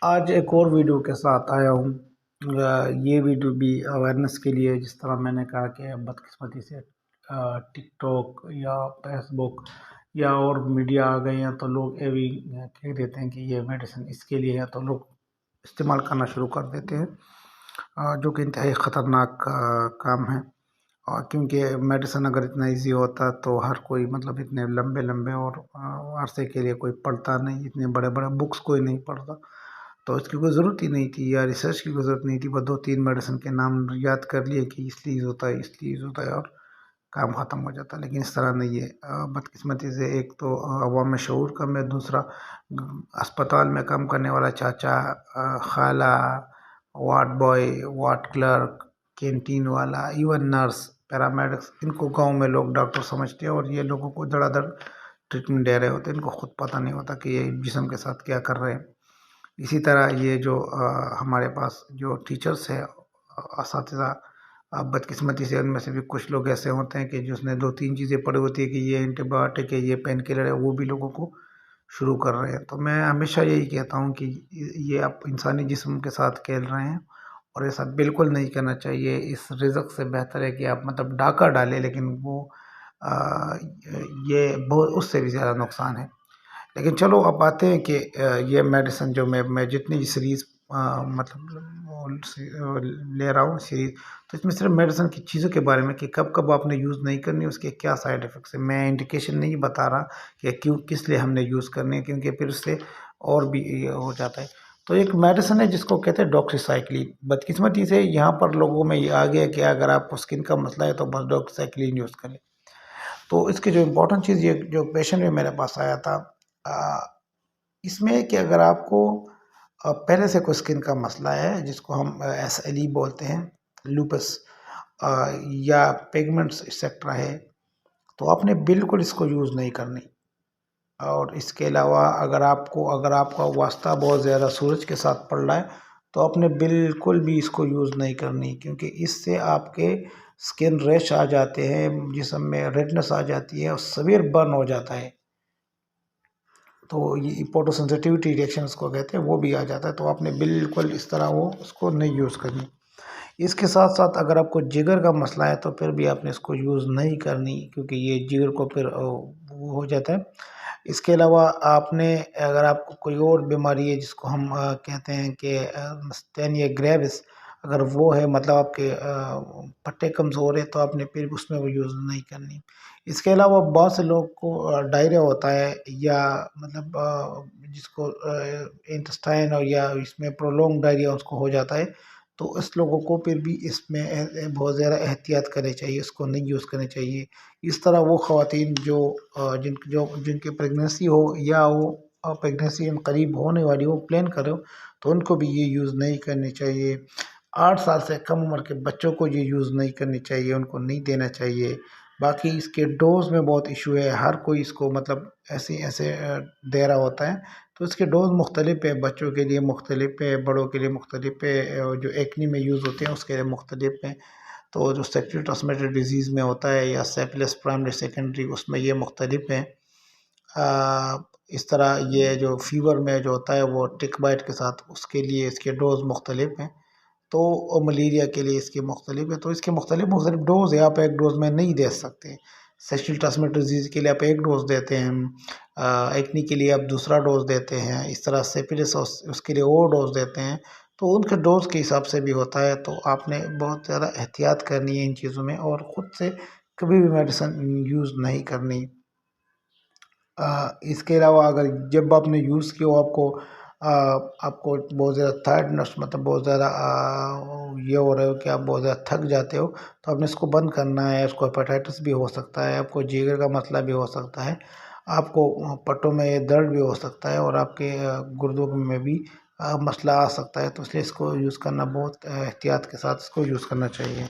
آج ایک اور ویڈیو کے ساتھ آیا ہوں۔ یہ ویڈیو بھی اویئرنیس کے لیے، جس طرح میں نے کہا کہ بدقسمتی سے ٹک ٹاک یا فیس بک یا اور میڈیا آ گئے ہیں تو لوگ یہ بھی کہہ دیتے ہیں کہ یہ میڈیسن اس کے لیے ہے، تو لوگ استعمال کرنا شروع کر دیتے ہیں، جو کہ انتہائی خطرناک کام ہے۔ اور کیونکہ میڈیسن اگر اتنا ایزی ہوتا تو ہر کوئی مطلب اتنے لمبے لمبے اور عرصے کے لیے کوئی پڑھتا نہیں، اتنے بڑے بڑے بکس کوئی نہیں پڑھتا، تو اس کی کوئی ضرورت ہی نہیں تھی، یا ریسرچ کی کوئی ضرورت نہیں تھی۔ بس 2-3 میڈیسن کے نام یاد کر لیے کہ اس لیے یوز ہوتا ہے، اس لیے یوز ہوتا ہے، اور کام ختم ہو جاتا ہے۔ لیکن اس طرح نہیں ہے۔ بدقسمتی سے ایک تو عوام میں شعور کم ہے، دوسرا اسپتال میں کام کرنے والا چاچا، خالہ، ward boy, ward clerk, canteen والا، ایون نرس، پیرامیڈکس، ان کو گاؤں میں لوگ ڈاکٹر سمجھتے ہیں، اور یہ لوگوں کو دھڑا دھڑ ٹریٹمنٹ دے رہے ہوتے ہیں۔ ان کو خود پتہ نہیں ہوتا کہ یہ جسم کے ساتھ کیا کر رہے ہیں۔ اسی طرح یہ جو ہمارے پاس جو ٹیچرس ہیں، اساتذہ، بدقسمتی سے ان میں سے بھی کچھ لوگ ایسے ہوتے ہیں کہ جس نے 2-3 چیزیں پڑھی ہوتی ہے کہ یہ اینٹی بایوٹک ہے، یہ پین کلر ہے، وہ بھی لوگوں کو شروع کر رہے ہیں۔ تو میں ہمیشہ یہی کہتا ہوں کہ یہ آپ انسانی جسم کے ساتھ کھیل رہے ہیں، اور ایسا بالکل نہیں کرنا چاہیے۔ اس رزق سے بہتر ہے کہ آپ مطلب ڈاکہ ڈالیں، لیکن وہ یہ بہت اس سے بھی زیادہ نقصان ہے۔ لیکن چلو اب آتے ہیں کہ یہ میڈیسن جو میں جتنی سیریز مطلب لے رہا ہوں سیریز، تو اس میں صرف میڈیسن کی چیزوں کے بارے میں کہ کب کب آپ نے یوز نہیں کرنی، اس کے کیا سائیڈ افیکٹس ہیں۔ میں انڈیکیشن نہیں بتا رہا کہ کیوں، کس لیے ہم نے یوز کرنی ہے، کیونکہ پھر اس سے اور بھی یہ ہو جاتا ہے۔ تو ایک میڈیسن ہے جس کو کہتے ہیں ڈاکٹری سائیکلین۔ بدقسمتی سے یہاں پر لوگوں میں یہ آ گیا کہ اگر آپ کو اسکن کا مسئلہ ہے تو بس ڈاکٹری سائیکلین یوز کریں۔ تو اس کی جو امپورٹنٹ چیز، یہ جو پیشنٹ میں میرے پاس آیا تھا، اس میں کہ اگر آپ کو پہلے سے کوئی اسکن کا مسئلہ ہے، جس کو ہم SLE بولتے ہیں، لوپس، یا پیگمنٹس ایکسیکٹرا ہے، تو آپ نے بالکل اس کو یوز نہیں کرنی۔ اور اس کے علاوہ اگر آپ کا واسطہ بہت زیادہ سورج کے ساتھ پڑ رہا ہے تو آپ نے بالکل بھی اس کو یوز نہیں کرنی، کیونکہ اس سے آپ کے اسکن ریش آ جاتے ہیں، جسم میں ریڈنس آ جاتی ہے، اور سویئر برن ہو جاتا ہے۔ تو یہ فوٹو سینسیٹیوٹی ریئیکشن اس کو کہتے ہیں، وہ بھی آ جاتا ہے۔ تو آپ نے بالکل اس طرح اس کو نہیں یوز کرنی۔ اس کے ساتھ ساتھ اگر آپ کو جگر کا مسئلہ ہے تو پھر بھی آپ نے اس کو یوز نہیں کرنی، کیونکہ یہ جگر کو پھر وہ ہو جاتا ہے۔ اس کے علاوہ آپ نے، اگر آپ کو کوئی اور بیماری ہے جس کو ہم کہتے ہیں کہ مستینیا گریوس، اگر وہ ہے، مطلب آپ کے پٹے کمزور ہے، تو آپ نے پھر اس میں وہ یوز نہیں کرنی۔ اس کے علاوہ بہت سے لوگ کو ڈائریا ہوتا ہے، یا مطلب جس کو انٹسٹائن، اور یا اس میں پرولونگ ڈائریا اس کو ہو جاتا ہے، تو اس لوگوں کو پھر بھی اس میں بہت زیادہ احتیاط کرنی چاہیے، اس کو نہیں یوز کرنی چاہیے۔ اس طرح وہ خواتین جن کی پریگننسی ہو، یا وہ پریگننسی قریب ہونے والی ہو، پلان کرے ہو، تو ان کو بھی یہ یوز نہیں کرنی چاہیے۔ 8 سال سے کم عمر کے بچوں کو یہ یوز نہیں کرنی چاہیے، ان کو نہیں دینا چاہیے۔ باقی اس کے ڈوز میں بہت ایشو ہے، ہر کوئی اس کو مطلب ایسے دے رہا ہوتا ہے، تو اس کے ڈوز مختلف ہے، بچوں کے لیے مختلف ہے، بڑوں کے لیے مختلف ہے، جو ایکنی میں یوز ہوتے ہیں اس کے لیے مختلف ہیں۔ تو جو سیکچولی ٹرانسمیٹڈ ڈیزیز میں ہوتا ہے، یا سیفلس پرائمری سیکنڈری، اس میں یہ مختلف ہیں۔ اس طرح یہ جو فیور میں جو ہوتا ہے وہ ٹک بائٹ کے ساتھ، اس کے لیے اس کے ڈوز مختلف ہیں۔ تو ملیریا کے لیے اس کے مختلف ہے، تو اس کے مختلف ڈوز ہے، آپ ایک ڈوز میں نہیں دے سکتے۔ سیکشل ٹرانسمیٹڈ ڈیزیز کے لیے آپ ایک ڈوز دیتے ہیں، ایکنی کے لیے آپ دوسرا ڈوز دیتے ہیں، اس طرح سیفلس اس کے لیے اور ڈوز دیتے ہیں۔ تو ان کے ڈوز کے حساب سے بھی ہوتا ہے، تو آپ نے بہت زیادہ احتیاط کرنی ہے ان چیزوں میں، اور خود سے کبھی بھی میڈیسن یوز نہیں کرنی۔ اس کے علاوہ اگر جب آپ نے یوز کیا ہو، آپ کو بہت زیادہ ٹائرڈنس، مطلب بہت زیادہ یہ ہو رہے ہو کہ آپ بہت زیادہ تھک جاتے ہو، تو آپ نے اس کو بند کرنا ہے۔ اس کو ہیپاٹائٹس بھی ہو سکتا ہے، آپ کو جگر کا مسئلہ بھی ہو سکتا ہے، آپ کو پٹوں میں درد بھی ہو سکتا ہے، اور آپ کے گردوں میں بھی مسئلہ آ سکتا ہے۔ تو اس لیے اس کو یوز کرنا بہت احتیاط کے ساتھ اس کو یوز کرنا چاہیے۔